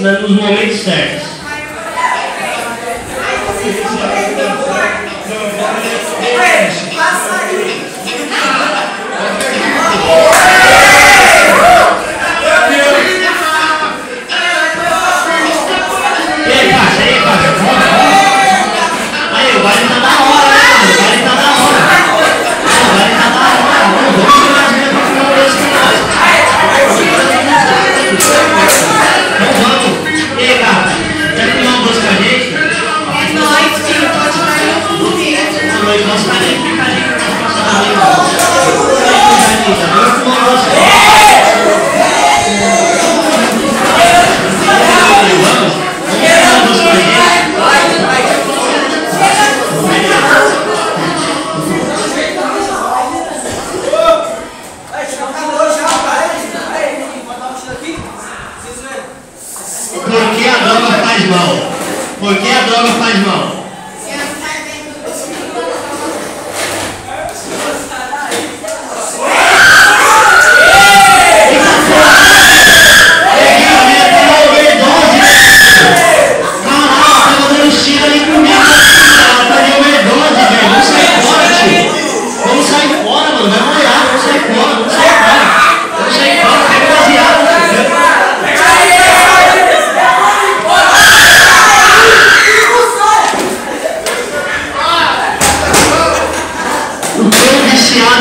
nos momentos certos. Por que a droga faz mal?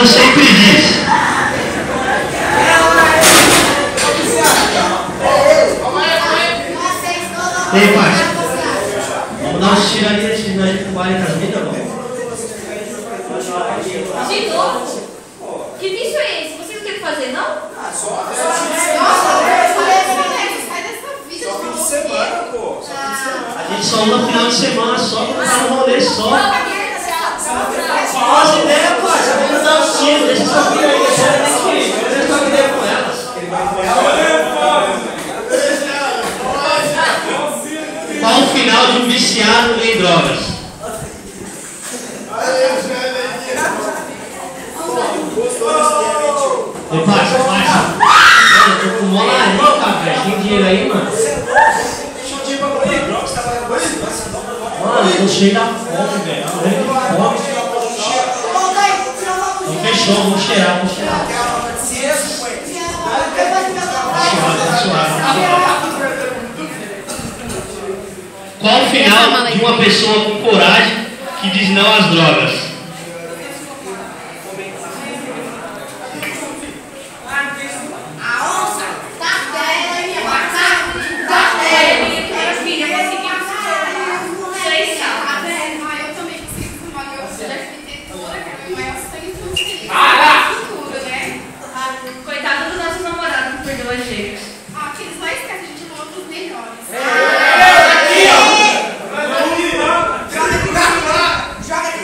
Sempre diz. Ei, pai, vamos dar uns tiradinhos de nós com 40 vidas, mano. De novo? Que vício é esse? Você não tem o que fazer, não? Ah, só. Sai dessa vida. Só fim de semana, pô. A gente só no final de semana, só pra ficar no rolê só. Nossa ideia, pai, já vamos dar uns tiros, deixa essa vida aí, deixa eu trocar ideia com elas. Qual o final de um viciado em drogas? Ei, pai, mano, eu tô com mó laranja, velho. Tem dinheiro aí, mano? Mano, eu tô cheio da fome, velho. Então fechou, vamos cheirar, vamos cheirar. Qual o final de uma pessoa com coragem que diz não às drogas? Coitado do nosso namorado que perdeu as gêmeas. Ah, que eles não esquecem, a gente não outros melhores. Joga aqui dentro, joga de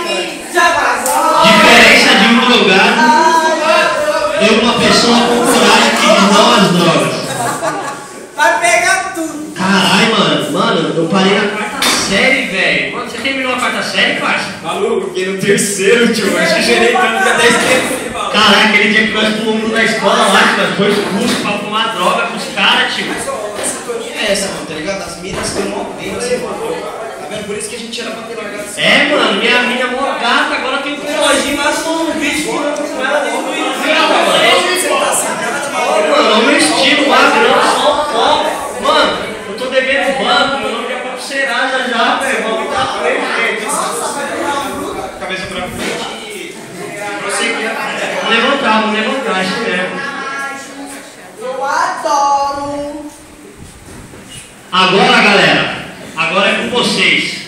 mim. Diferença de um drogado e uma pessoa com coragem que diz não às drogas. Vai pegar tudo. Caralho, mano, eu parei na quarta série, velho. Mano, você terminou a quarta série, parça? Maluco, fiquei no terceiro, tio. Acho que gerei tanto que até esqueci. Caralho, aquele dia que nós fumamos na escola lá, nós foi expulso pra fumar droga com os caras, tio. Mas ó, a sintonia é essa, mano, tá ligado? As minas que eu não odeio, assim, tá vendo? Por isso que a gente era pra ter largado esse É, mano, minha mina é mó gata, agora tem um relógio, mas sou um bicho com ela dentro do idiota, mano. Ó, mano, é o meu estilo, magrão, só o pó. Mano, eu tô devendo banco, meu nome é pra Serasa já, velho. Vamos pra frente, velho. cabeça pra frente e prosseguir. Vamos levantar, acho que é. Eu adoro. Agora, galera, agora é com vocês.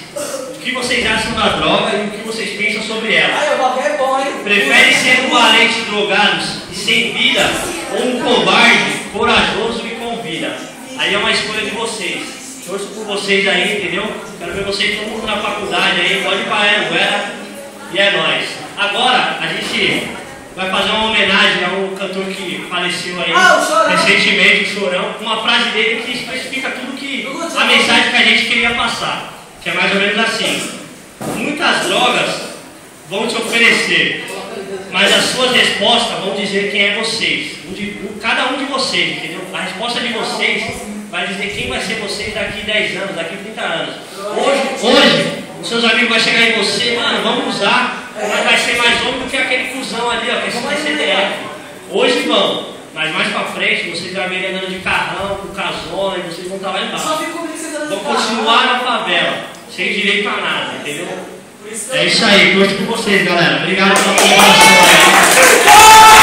O que vocês acham da droga e o que vocês pensam sobre ela? Ai, o bagulho é bom, hein? Prefere ser um valente drogado e sem vida ou um covarde, corajoso e com vida? Aí é uma escolha de vocês. Torço por vocês aí, entendeu? Quero ver vocês todo mundo na faculdade aí, pode ir pra Anguera e é nóis. Agora a gente vai fazer uma homenagem a um cantor que faleceu aí recentemente, o Chorão, com uma frase dele que especifica tudo que a mensagem que a gente queria passar, que é mais ou menos assim: muitas drogas vão te oferecer, mas as suas respostas vão dizer quem é vocês, cada um de vocês, entendeu? A resposta de vocês vai dizer quem vai ser vocês daqui 10 anos, daqui 30 anos. Hoje, os seus amigos vão chegar em você, mano, vamos usar, mas vai ser mais homem do que aquele cuzão ali, ó, que é CDF. Hoje vão, mas mais pra frente, vocês vão ver andando de carrão, com casona, e vocês vão estar lá embaixo. Vão continuar na favela, sem direito a nada, entendeu? É isso aí, torço por vocês, galera. Obrigado pela colaboração.